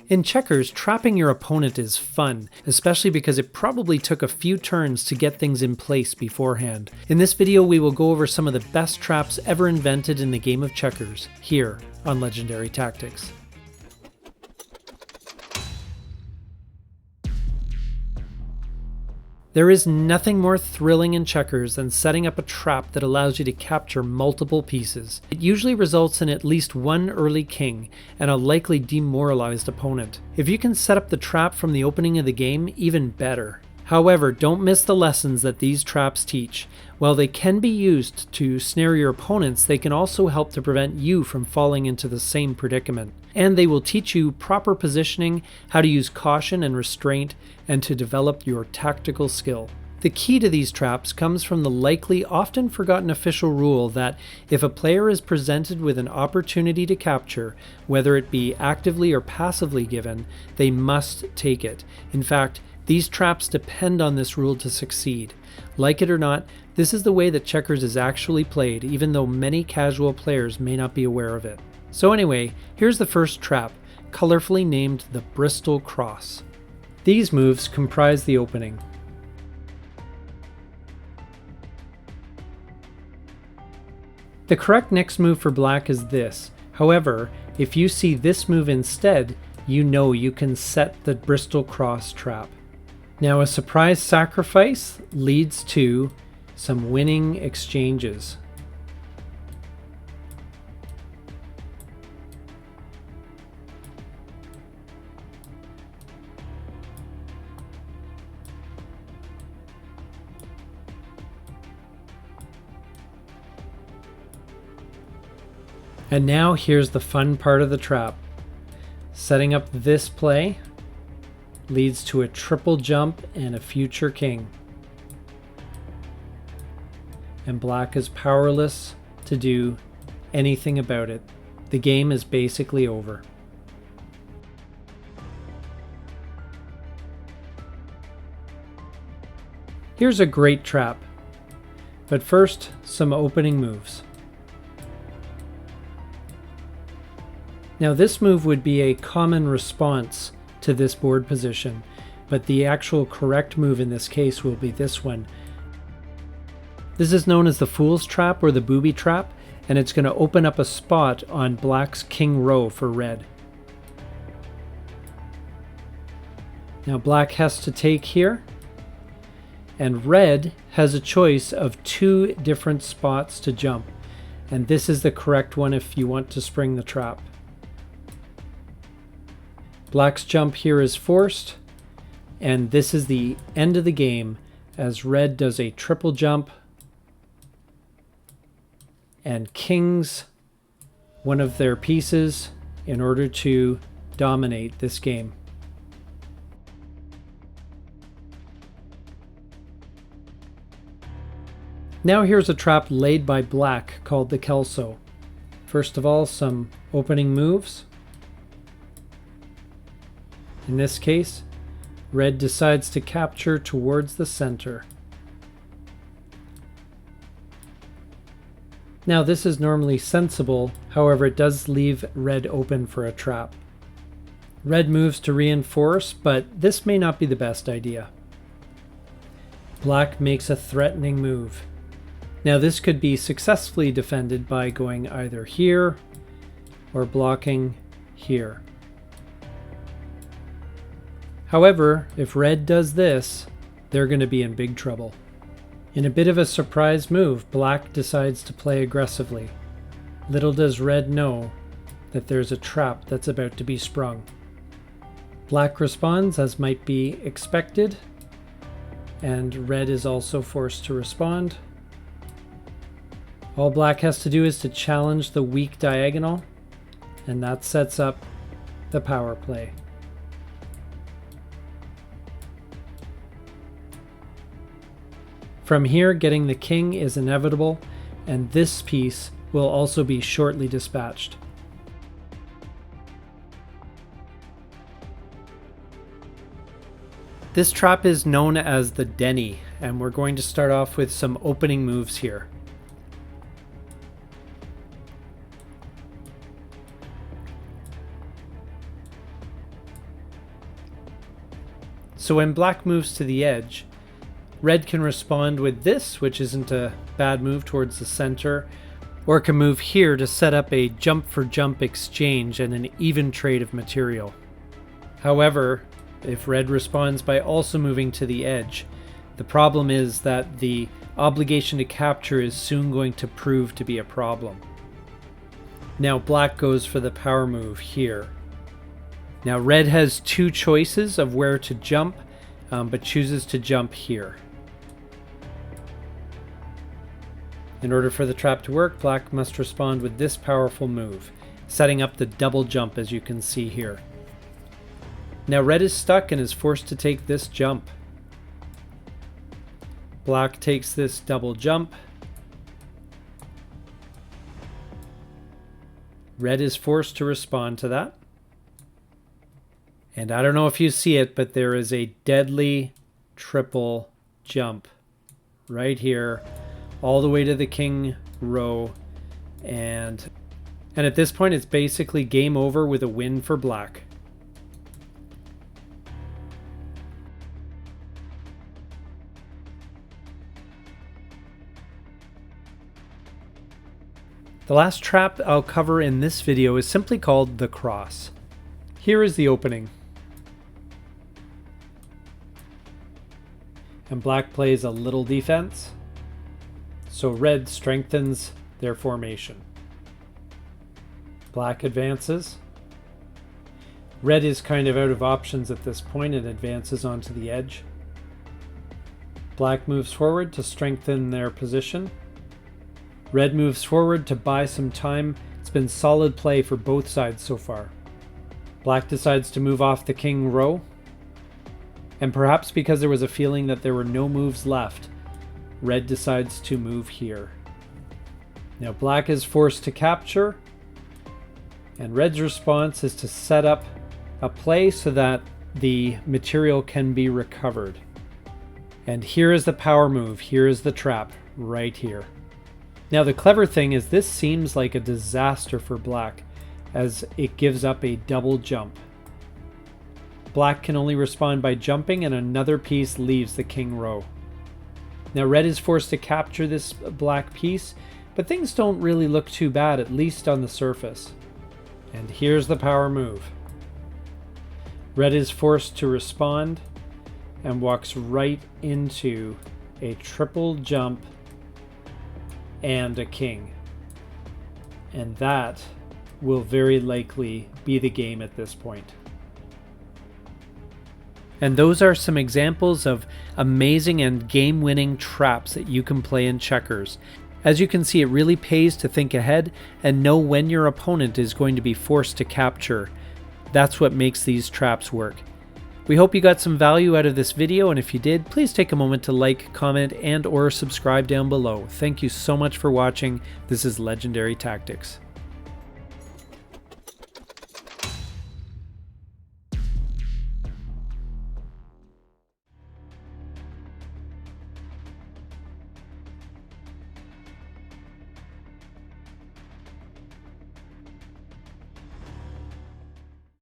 In checkers, trapping your opponent is fun, especially because it probably took a few turns to get things in place beforehand. In this video, we will go over some of the best traps ever invented in the game of checkers, here on Legendary Tactics. There is nothing more thrilling in checkers than setting up a trap that allows you to capture multiple pieces. It usually results in at least one early king and a likely demoralized opponent. If you can set up the trap from the opening of the game, even better. However, don't miss the lessons that these traps teach. While they can be used to snare your opponents, they can also help to prevent you from falling into the same predicament. And they will teach you proper positioning, how to use caution and restraint, and to develop your tactical skill. The key to these traps comes from the likely often forgotten official rule that if a player is presented with an opportunity to capture, whether it be actively or passively given, they must take it. In fact, these traps depend on this rule to succeed. Like it or not, this is the way that checkers is actually played, even though many casual players may not be aware of it. So anyway, here's the first trap, colorfully named the Bristol Cross. These moves comprise the opening. The correct next move for black is this. However, if you see this move instead, you know you can set the Bristol Cross trap. Now, a surprise sacrifice leads to some winning exchanges. And now here's the fun part of the trap. Setting up this play leads to a triple jump and a future king. And black is powerless to do anything about it. The game is basically over. Here's a great trap. But first, some opening moves. Now this move would be a common response to this board position, but the actual correct move in this case will be this one. This is known as the Fool's Trap or the Booby Trap, and it's going to open up a spot on black's king row for red. Now black has to take here, and red has a choice of two different spots to jump, and this is the correct one if you want to spring the trap. Black's jump here is forced, and this is the end of the game as red does a triple jump and kings one of their pieces in order to dominate this game. Now here's a trap laid by black called the Kelso. First of all, some opening moves. In this case, red decides to capture towards the center. Now this is normally sensible, however it does leave red open for a trap. Red moves to reinforce, but this may not be the best idea. Black makes a threatening move. Now this could be successfully defended by going either here or blocking here. However, if red does this, they're going to be in big trouble. In a bit of a surprise move, black decides to play aggressively. Little does red know that there's a trap that's about to be sprung. Black responds as might be expected, and red is also forced to respond. All black has to do is to challenge the weak diagonal, and that sets up the power play. From here, getting the king is inevitable, and this piece will also be shortly dispatched. This trap is known as the denny, and we're going to start off with some opening moves here. So when black moves to the edge, red can respond with this, which isn't a bad move towards the center, or can move here to set up a jump for jump exchange and an even trade of material. However, if red responds by also moving to the edge, the problem is that the obligation to capture is soon going to prove to be a problem. Now black goes for the power move here. Now red has two choices of where to jump, but chooses to jump here. In order for the trap to work, black must respond with this powerful move, setting up the double jump as you can see here. Now red is stuck and is forced to take this jump. Black takes this double jump. Red is forced to respond to that. And I don't know if you see it, but there is a deadly triple jump right here, all the way to the king row. And at this point, it's basically game over with a win for black. The last trap I'll cover in this video is simply called the cross. Here is the opening. And black plays a little defense, so red strengthens their formation. Black advances. Red is kind of out of options at this point and advances onto the edge. Black moves forward to strengthen their position. Red moves forward to buy some time. It's been solid play for both sides so far. Black decides to move off the king row. And perhaps because there was a feeling that there were no moves left, red decides to move here. Now black is forced to capture, and red's response is to set up a play so that the material can be recovered. And here is the power move, here is the trap, right here. Now the clever thing is this seems like a disaster for black, as it gives up a double jump. Black can only respond by jumping, and another piece leaves the king row. Now red is forced to capture this black piece, but things don't really look too bad, at least on the surface. And here's the power move. Red is forced to respond and walks right into a triple jump and a king. And that will very likely be the game at this point. And those are some examples of amazing and game-winning traps that you can play in checkers. As you can see, it really pays to think ahead and know when your opponent is going to be forced to capture. That's what makes these traps work. We hope you got some value out of this video, and if you did, please take a moment to like, comment, and/or subscribe down below. Thank you so much for watching. This is Legendary Tactics.